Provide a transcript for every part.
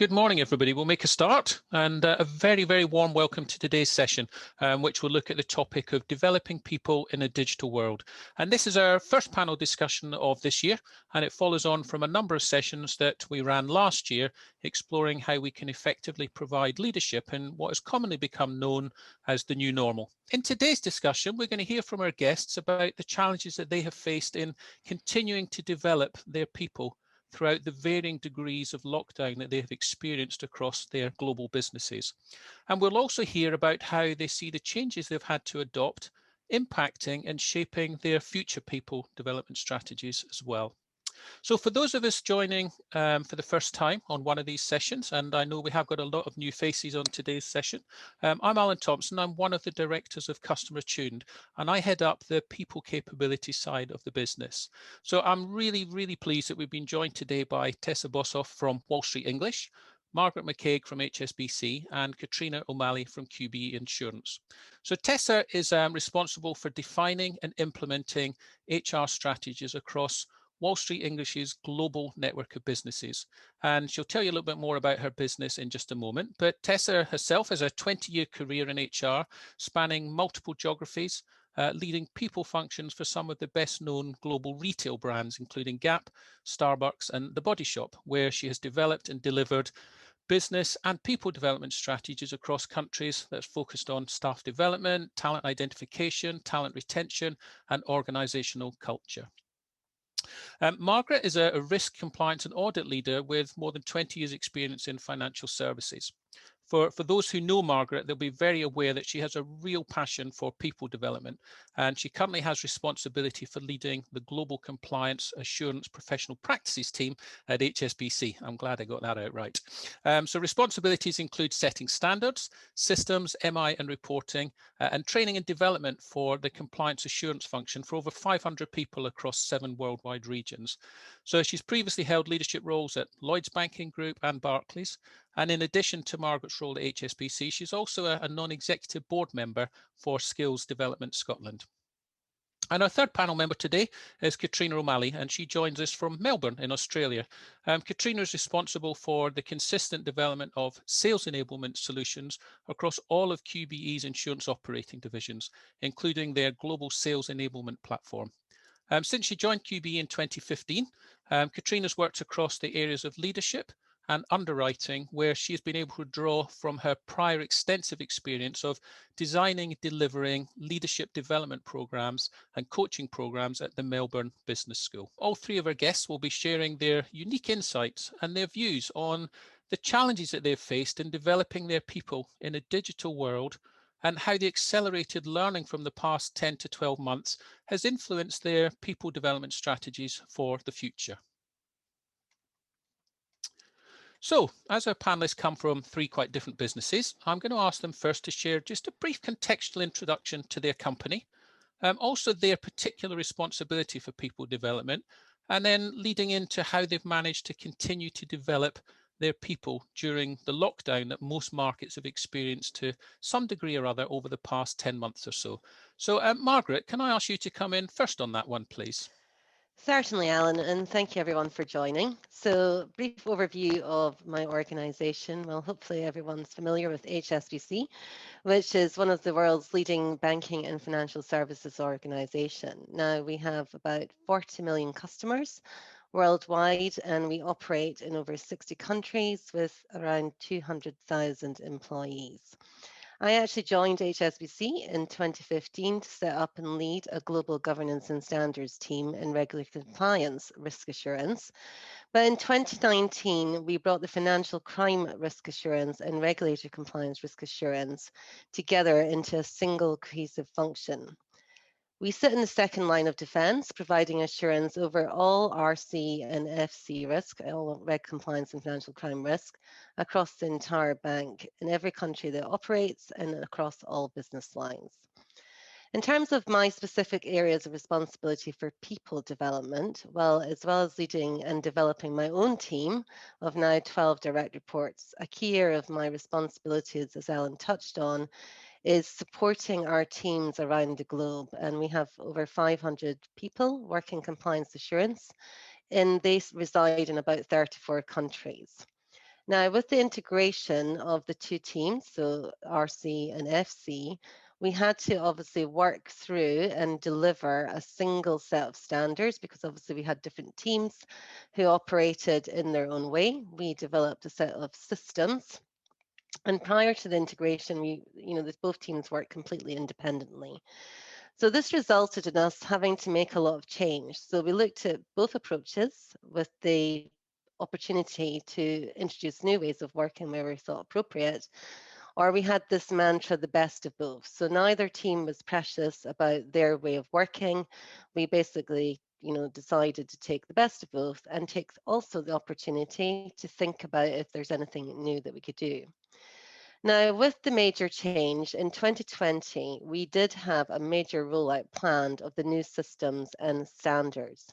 Good morning, everybody. We'll make a start and a very, very warm welcome to today's session, which will look at the topic of developing people in a digital world. And this is our first panel discussion of this year, and it follows on from a number of sessions that we ran last year, exploring how we can effectively provide leadership in what has commonly become known as the new normal. In today's discussion, we're going to hear from our guests about the challenges that they have faced in continuing to develop their people throughout the varying degrees of lockdown that they have experienced across their global businesses. And we'll also hear about how they see the changes they've had to adopt impacting and shaping their future people development strategies as well. So for those of us joining for the first time on one of these sessions, and I know we have got a lot of new faces on today's session, I'm Alan Thompson. I'm one of the directors of Customer Attuned, and I head up the people capability side of the business. So I'm really, really pleased that we've been joined today by Tessa Boshoff from Wall Street English, Margaret McCaig from HSBC, and Katrina O'Malley from QBE Insurance. So Tessa is responsible for defining and implementing HR strategies across Wall Street English's global network of businesses. And she'll tell you a little bit more about her business in just a moment. But Tessa herself has a 20-year career in HR, spanning multiple geographies, leading people functions for some of the best known global retail brands, including Gap, Starbucks, and The Body Shop, where she has developed and delivered business and people development strategies across countries that's focused on staff development, talent identification, talent retention, and organizational culture. Margaret is a risk compliance and audit leader with more than 20 years experience in financial services. For those who know Margaret, they'll be very aware that she has a real passion for people development, and she currently has responsibility for leading the Global Compliance Assurance Professional Practices team at HSBC. I'm glad I got that out right. So responsibilities include setting standards, systems, MI and reporting, and training and development for the compliance assurance function for over 500 people across 7 worldwide regions. So she's previously held leadership roles at Lloyds Banking Group and Barclays. And in addition to Margaret's role at HSBC, she's also a non-executive board member for Skills Development Scotland. And our third panel member today is Katrina O'Malley, and she joins us from Melbourne in Australia. Katrina is responsible for the consistent development of sales enablement solutions across all of QBE's insurance operating divisions, including their global sales enablement platform. Since she joined QBE in 2015, Katrina's worked across the areas of leadership and underwriting, where she has been able to draw from her prior extensive experience of designing, delivering leadership development programs and coaching programs at the Melbourne Business School. All three of our guests will be sharing their unique insights and their views on the challenges that they've faced in developing their people in a digital world, and how the accelerated learning from the past 10 to 12 months has influenced their people development strategies for the future. So, as our panelists come from 3 quite different businesses, I'm going to ask them first to share just a brief contextual introduction to their company, also their particular responsibility for people development, and then leading into how they've managed to continue to develop their people during the lockdown that most markets have experienced to some degree or other over the past 10 months or so. So, Margaret, can I ask you to come in first on that one, please? Certainly, Alan, and thank you everyone for joining. So, brief overview of my organisation. Well, hopefully everyone's familiar with HSBC, which is one of the world's leading banking and financial services organisation. Now, we have about 40 million customers worldwide, and we operate in over 60 countries with around 200,000 employees. I actually joined HSBC in 2015 to set up and lead a global governance and standards team in regulatory compliance risk assurance. But in 2019, we brought the financial crime risk assurance and regulatory compliance risk assurance together into a single cohesive function. We sit in the second line of defence, providing assurance over all RC and FC risk, all reg compliance and financial crime risk, across the entire bank, in every country that operates and across all business lines. In terms of my specific areas of responsibility for people development, well as leading and developing my own team of now 12 direct reports, a key area of my responsibilities, as Ellen touched on, is supporting our teams around the globe. And we have over 500 people working compliance assurance, and they reside in about 34 countries. Now, with the integration of the two teams, so RC and FC, we had to obviously work through and deliver a single set of standards because obviously we had different teams who operated in their own way. We developed a set of systems. And prior to the integration, both teams worked completely independently. So this resulted in us having to make a lot of change. So we looked at both approaches with the opportunity to introduce new ways of working where we thought appropriate, or we had this mantra, the best of both. So neither team was precious about their way of working. We basically decided to take the best of both and take also the opportunity to think about if there's anything new that we could do. Now, with the major change in 2020, we did have a major rollout planned of the new systems and standards.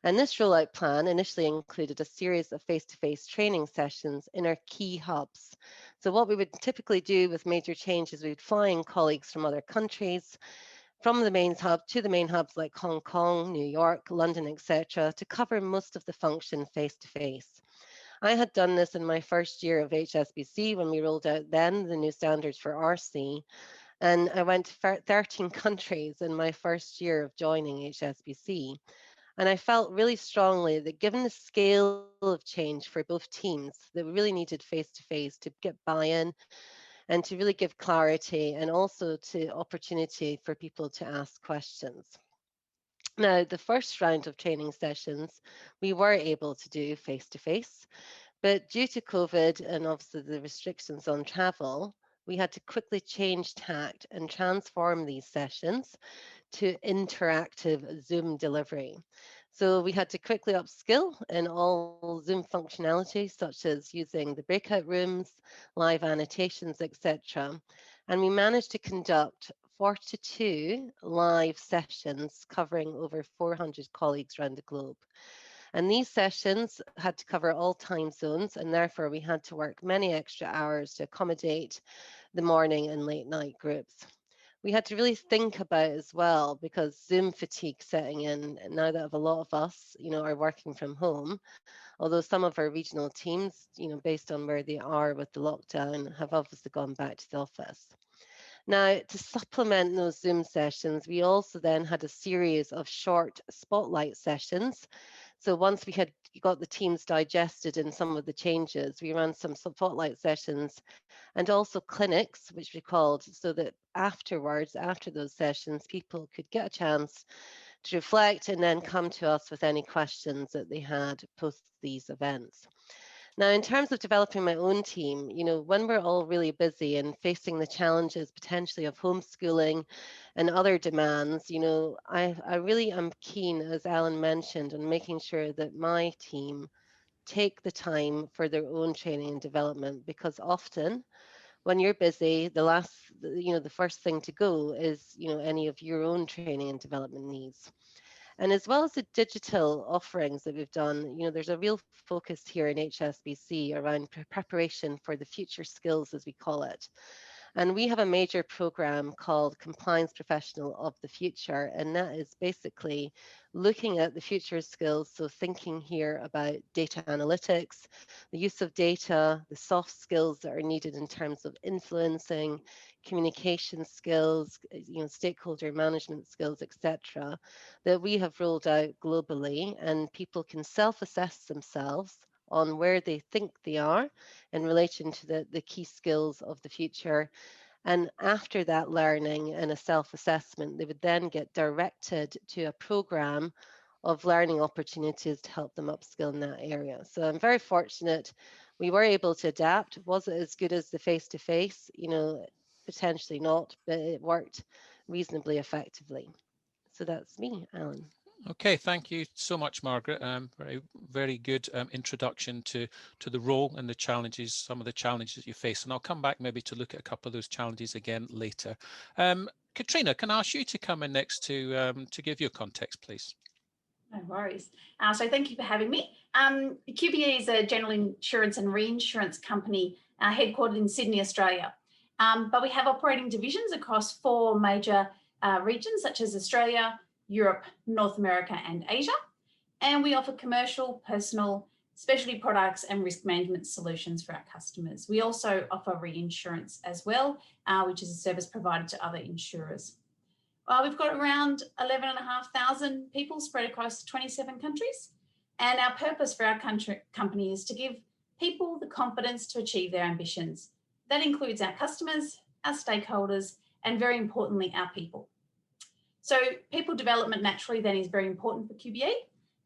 And this rollout plan initially included a series of face-to-face training sessions in our key hubs. So what we would typically do with major changes, we would fly in colleagues from other countries, from the main hub to the main hubs like Hong Kong, New York, London, etc., to cover most of the function face-to-face. I had done this in my first year of HSBC when we rolled out then the new standards for RC. And I went to 13 countries in my first year of joining HSBC. And I felt really strongly that given the scale of change for both teams, that we really needed face-to-face to get buy-in and to really give clarity and also to opportunity for people to ask questions. Now, the first round of training sessions, we were able to do face-to-face. But due to COVID and obviously the restrictions on travel, we had to quickly change tact and transform these sessions to interactive Zoom delivery. So we had to quickly upskill in all Zoom functionality, such as using the breakout rooms, live annotations, etc. And we managed to conduct 42 live sessions covering over 400 colleagues around the globe. And these sessions had to cover all time zones, and therefore we had to work many extra hours to accommodate the morning and late night groups. We had to really think about as well, because Zoom fatigue setting in now that a lot of us, are working from home, although some of our regional teams, based on where they are with the lockdown, have obviously gone back to the office. Now, to supplement those Zoom sessions, we also then had a series of short spotlight sessions. So once we had got the teams digested in some of the changes, we ran some spotlight sessions and also clinics, which we called, so that afterwards, after those sessions, people could get a chance to reflect and then come to us with any questions that they had post these events. Now, in terms of developing my own team, when we're all really busy and facing the challenges potentially of homeschooling and other demands, I really am keen, as Alan mentioned, on making sure that my team take the time for their own training and development, because often when you're busy, the first thing to go is, any of your own training and development needs. And as well as the digital offerings that we've done, there's a real focus here in HSBC around preparation for the future skills, as we call it. And we have a major program called Compliance Professional of the Future, and that is basically looking at the future skills. So thinking here about data analytics, the use of data, the soft skills that are needed in terms of influencing, communication skills, stakeholder management skills, etc., that we have rolled out globally, and people can self-assess themselves on where they think they are in relation to the key skills of the future. And after that learning and a self-assessment, they would then get directed to a program of learning opportunities to help them upskill in that area. So I'm very fortunate we were able to adapt. Was it as good as the face-to-face? Potentially not, but it worked reasonably effectively. So that's me, Alan. Okay, thank you so much, Margaret. Very, very good introduction to the role and the challenges, some of the challenges you face. And I'll come back maybe to look at a couple of those challenges again later. Katrina, can I ask you to come in next to give your context, please? No worries. So thank you for having me. QBE is a general insurance and reinsurance company headquartered in Sydney, Australia. But we have operating divisions across 4 major regions, such as Australia, Europe, North America, and Asia. And we offer commercial, personal, specialty products and risk management solutions for our customers. We also offer reinsurance as well, which is a service provided to other insurers. We've got around 11,500 people spread across 27 countries. And our purpose for our company is to give people the confidence to achieve their ambitions. That includes our customers, our stakeholders, and very importantly, our people. So people development naturally then is very important for QBE.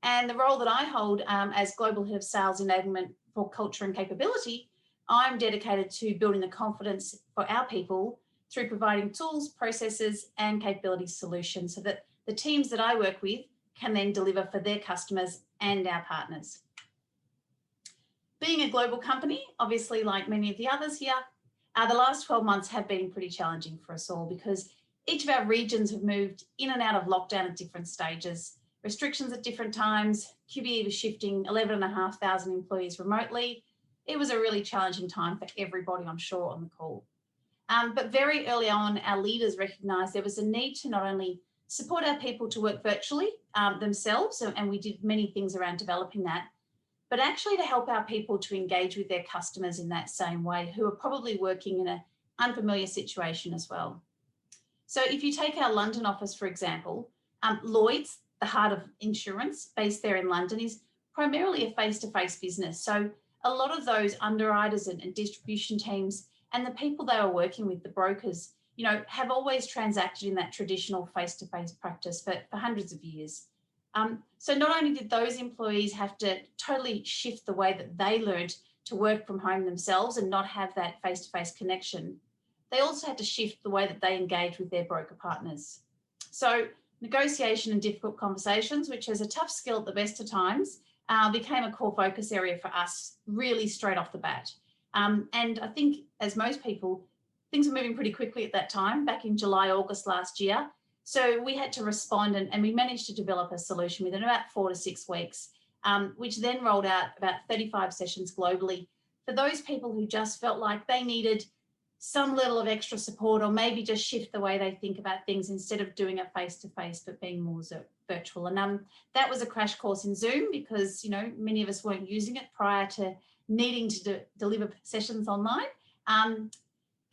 And the role that I hold as Global Head of Sales Enablement for Culture and Capability, I'm dedicated to building the confidence for our people through providing tools, processes, and capability solutions so that the teams that I work with can then deliver for their customers and our partners. Being a global company, obviously like many of the others here, the last 12 months have been pretty challenging for us all because each of our regions have moved in and out of lockdown at different stages, restrictions at different times. QBE was shifting 11,500 employees remotely. It was a really challenging time for everybody, I'm sure, on the call. But very early on, our leaders recognised there was a need to not only support our people to work virtually themselves, and we did many things around developing that, but actually to help our people to engage with their customers in that same way, who are probably working in an unfamiliar situation as well. So if you take our London office, for example, Lloyd's, the heart of insurance, based there in London, is primarily a face-to-face business. So a lot of those underwriters and distribution teams and the people they are working with, the brokers, you know, have always transacted in that traditional face-to-face practice for hundreds of years. So not only did those employees have to totally shift the way that they learned to work from home themselves and not have that face-to-face connection, they also had to shift the way that they engage with their broker partners. So negotiation and difficult conversations, which is a tough skill at the best of times, became a core focus area for us really straight off the bat. And I think, as most people, things were moving pretty quickly at that time, back in July, August last year. So we had to respond and we managed to develop a solution within about 4 to 6 weeks, which then rolled out about 35 sessions globally for those people who just felt like they needed some level of extra support or maybe just shift the way they think about things instead of doing it face-to-face, but being more virtual. And that was a crash course in Zoom because, you know, many of us weren't using it prior to needing to deliver sessions online.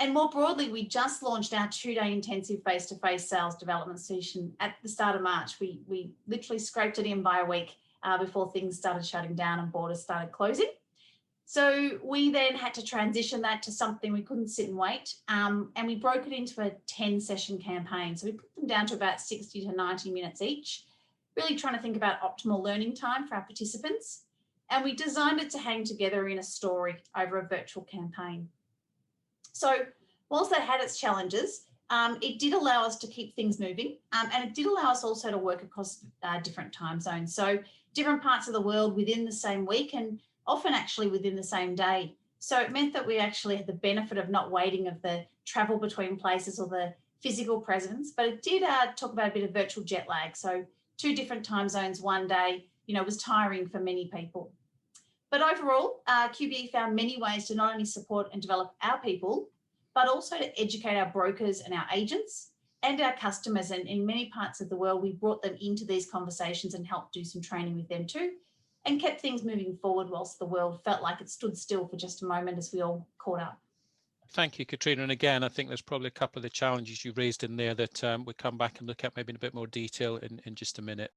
And more broadly, we just launched our 2-day intensive face-to-face sales development session at the start of March. We literally scraped it in by a week before things started shutting down and borders started closing. So we then had to transition that to something we couldn't sit and wait. And we broke it into a 10-session campaign. So we put them down to about 60 to 90 minutes each, really trying to think about optimal learning time for our participants. And we designed it to hang together in a story over a virtual campaign. So whilst that had its challenges, it did allow us to keep things moving, and it did allow us also to work across different time zones. So different parts of the world within the same week and often actually within the same day. So it meant that we actually had the benefit of not waiting of the travel between places or the physical presence, but it did talk about a bit of virtual jet lag. So 2 different time zones one day, you know, was tiring for many people. But overall, QBE found many ways to not only support and develop our people, but also to educate our brokers and our agents and our customers. And in many parts of the world, we brought them into these conversations and helped do some training with them too, and kept things moving forward whilst the world felt like it stood still for just a moment as we all caught up. Thank you, Katrina. And again, I think there's probably a couple of the challenges you raised in there that we come back and look at maybe in a bit more detail in just a minute.